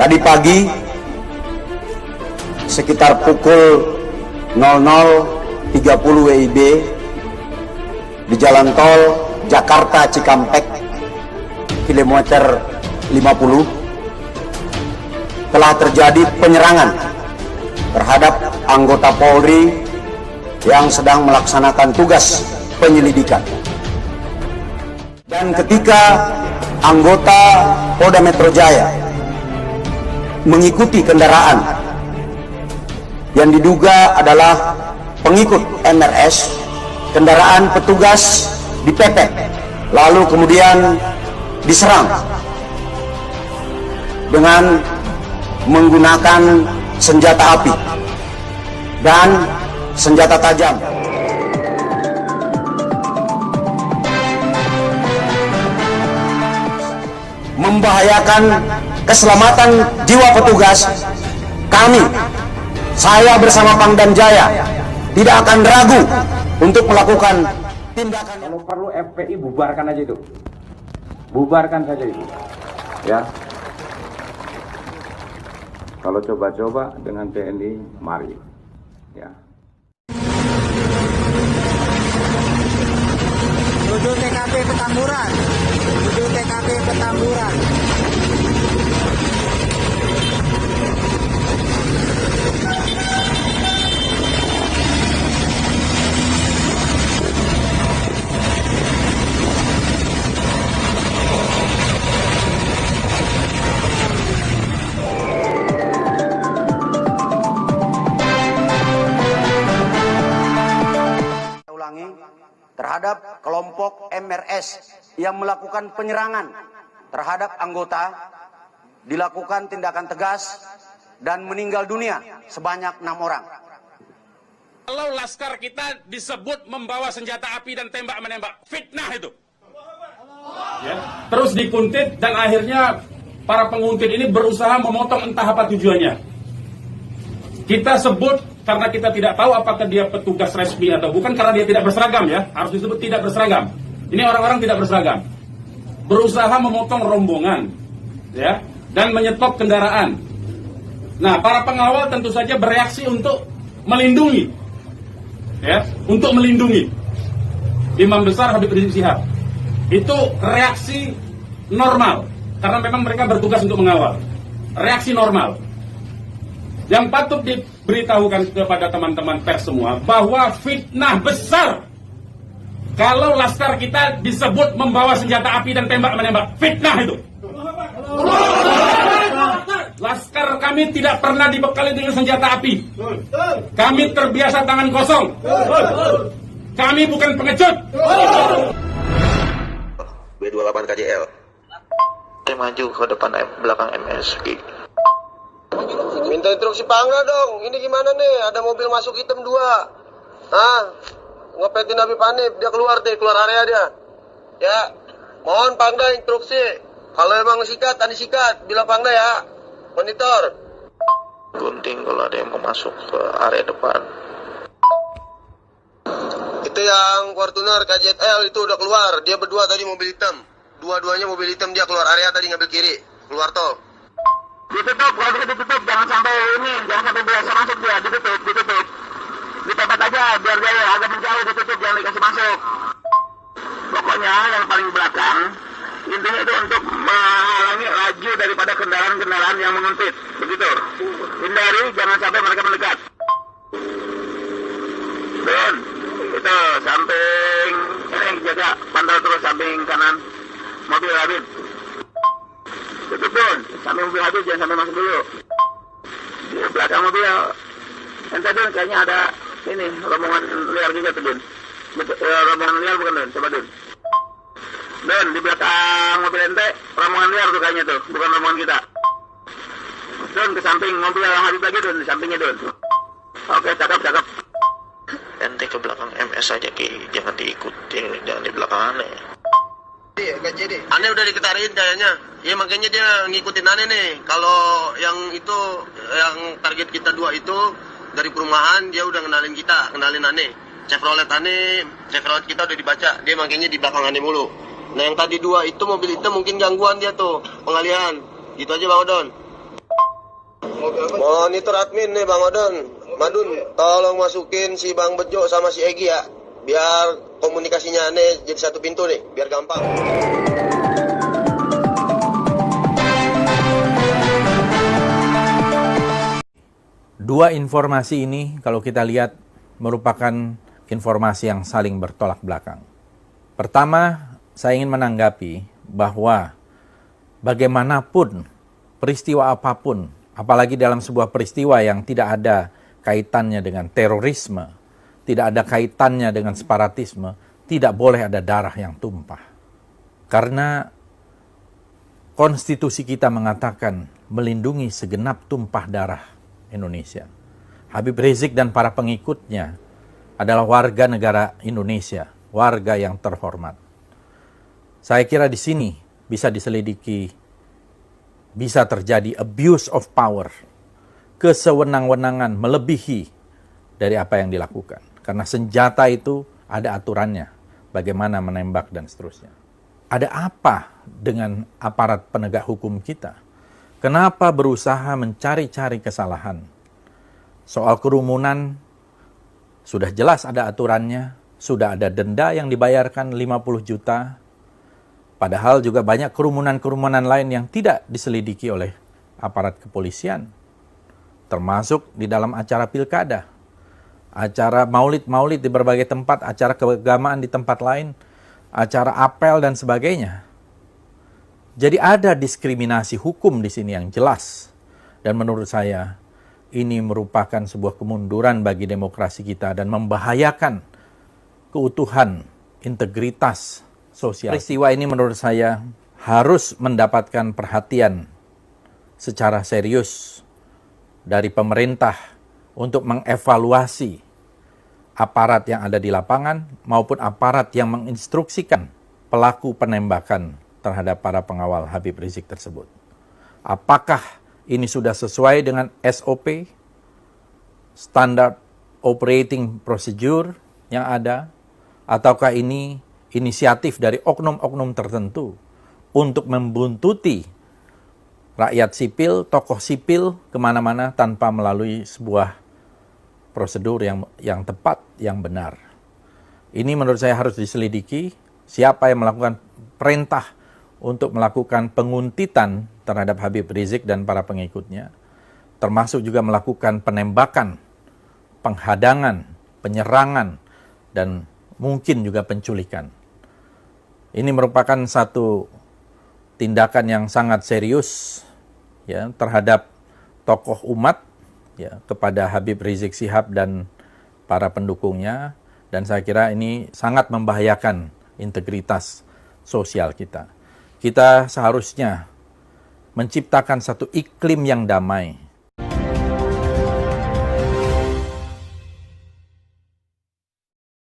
Tadi pagi sekitar pukul 00.30 WIB di jalan tol Jakarta Cikampek kilometer 50 telah terjadi penyerangan terhadap anggota Polri yang sedang melaksanakan tugas penyelidikan. Dan ketika anggota Polda Metro Jaya mengikuti kendaraan yang diduga adalah pengikut MRS, kendaraan petugas dipepet, lalu kemudian diserang dengan menggunakan senjata api dan senjata tajam. Membahayakan keselamatan jiwa petugas. Saya bersama Pangdam Jaya tidak akan ragu untuk melakukan tindakan. Kalau perlu FPI bubarkan aja itu, bubarkan saja itu, ya. Kalau coba-coba dengan TNI, mari, ya. Menuju TKP Petamburan, menuju TKP Petamburan. Terhadap kelompok MRS yang melakukan penyerangan terhadap anggota, dilakukan tindakan tegas dan meninggal dunia sebanyak 6 orang. Kalau laskar kita disebut membawa senjata api dan tembak menembak, fitnah itu. Ya. Terus dikuntit dan akhirnya para penguntit ini berusaha memotong entah apa tujuannya. Kita sebut karena kita tidak tahu apakah dia petugas resmi atau bukan, karena dia tidak berseragam, ya. Harus disebut tidak berseragam. Ini orang-orang tidak berseragam. Berusaha memotong rombongan, ya, dan menyetop kendaraan. Nah, para pengawal tentu saja bereaksi untuk melindungi, ya, untuk melindungi Imam Besar Habib Rizik Syihab. Itu reaksi normal, karena memang mereka bertugas untuk mengawal. Reaksi normal. Yang patut diberitahukan kepada teman-teman pers semua bahwa fitnah besar kalau laskar kita disebut membawa senjata api dan tembak menembak. Fitnah itu. Laskar kami tidak pernah dibekali dengan senjata api. Kami terbiasa tangan kosong. Kami bukan pengecut. B28 KJL. Saya maju ke depan belakang MS. Minta instruksi Pangga dong. Ini gimana nih? Ada mobil masuk hitam 2. Ngepetin Habib Hanif. Dia keluar area dia. Ya, mohon Pangda instruksi. Kalau emang sikat, tadi sikat. Bilang Pangda ya. Monitor. Gunting kalau ada yang mau masuk ke area depan. Itu yang Fortuner KJL itu udah keluar. Dia berdua tadi mobil hitam. Dua-duanya mobil hitam, dia keluar area tadi ngambil kiri. Keluar tol. Ditutup, kalau bisa ditutup, jangan sampai biasa masuk dia, ditutup. Ditutup aja, biar dia agak menjauh, ditutup, jangan dikasih masuk. Pokoknya yang paling belakang, intinya itu untuk menghalangi laju daripada kendaraan-kendaraan yang menguntit, begitu. Hindari, jangan sampai mereka mendekat. Dan itu samping, ini jaga, pantau terus samping kanan, mobil Habib. Tutup Dun, sampai mobil habis jangan sampai masuk dulu. Di belakang mobil ente Dun, kayaknya ada ini rombongan liar juga tuh Dun. Rombongan liar bukan Dun, coba Dun. Dun, di belakang mobil ente rombongan liar tuh kayaknya tuh, bukan rombongan kita. Dun, ke samping mobil yang habis lagi Dun, di sampingnya Dun. Oke, cakep. Ente ke belakang MS aja Ki, jangan diikutin, jangan di belakang aneh. Aneh udah diketarin kayaknya. Ya makanya dia ngikutin Aneh nih. Kalau yang itu, yang target kita 2 itu dari perumahan, dia udah kenalin kita, kenalin Aneh. Chevrolet kita udah dibaca. Dia makanya di belakang Aneh mulu. Nah yang tadi 2 itu mobil hitam mungkin gangguan dia tuh, pengalihan. Gitu aja Bang Odon. Monitor admin nih Bang Odon. Madun, tolong masukin si Bang Bejo sama si Egi ya. Biar komunikasinya aneh jadi satu pintu nih, biar gampang. Dua informasi ini kalau kita lihat merupakan informasi yang saling bertolak belakang. Pertama, saya ingin menanggapi bahwa bagaimanapun peristiwa apapun, apalagi dalam sebuah peristiwa yang tidak ada kaitannya dengan terorisme, tidak ada kaitannya dengan separatisme, tidak boleh ada darah yang tumpah. Karena konstitusi kita mengatakan melindungi segenap tumpah darah Indonesia. Habib Rizik dan para pengikutnya adalah warga negara Indonesia, warga yang terhormat. Saya kira di sini bisa diselidiki, bisa terjadi abuse of power, kesewenang-wenangan melebihi dari apa yang dilakukan. Karena senjata itu ada aturannya, bagaimana menembak dan seterusnya. Ada apa dengan aparat penegak hukum kita? Kenapa berusaha mencari-cari kesalahan? Soal kerumunan, sudah jelas ada aturannya, sudah ada denda yang dibayarkan 50 juta. Padahal juga banyak kerumunan-kerumunan lain yang tidak diselidiki oleh aparat kepolisian. Termasuk di dalam acara pilkada, acara maulid-maulid di berbagai tempat, acara keagamaan di tempat lain, acara apel dan sebagainya. Jadi ada diskriminasi hukum di sini yang jelas. Dan menurut saya ini merupakan sebuah kemunduran bagi demokrasi kita dan membahayakan keutuhan, integritas sosial. Peristiwa ini menurut saya harus mendapatkan perhatian secara serius dari pemerintah untuk mengevaluasi aparat yang ada di lapangan maupun aparat yang menginstruksikan pelaku penembakan terhadap para pengawal Habib Rizik tersebut. Apakah ini sudah sesuai dengan SOP, Standard Operating Procedure yang ada, ataukah ini inisiatif dari oknum-oknum tertentu untuk membuntuti rakyat sipil, tokoh sipil kemana-mana tanpa melalui sebuah prosedur yang tepat, yang benar. Ini menurut saya harus diselidiki, siapa yang melakukan perintah untuk melakukan penguntitan terhadap Habib Rizik dan para pengikutnya, termasuk juga melakukan penembakan, penghadangan, penyerangan, dan mungkin juga penculikan. Ini merupakan satu tindakan yang sangat serius ya, terhadap tokoh umat ya, kepada Habib Rizik Syihab dan para pendukungnya, dan saya kira ini sangat membahayakan integritas sosial kita. Kita seharusnya menciptakan satu iklim yang damai,